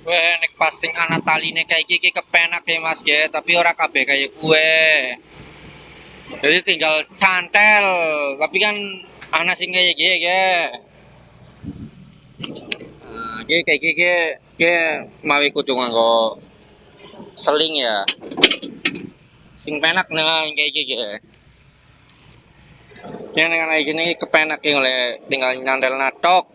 Weh nek passing ana taline kayak iki kepenak ya Mas ya, tapi ora kabeh kayak kue. Jadi tinggal cantel, tapi kan ana sing kayak gini ya. Nah, kayak gini mawi kudu nganggo seling ya. Sing penak nah kayak gini. Yang dengan kayak gini kepenak ya oleh tinggal nyandel natok.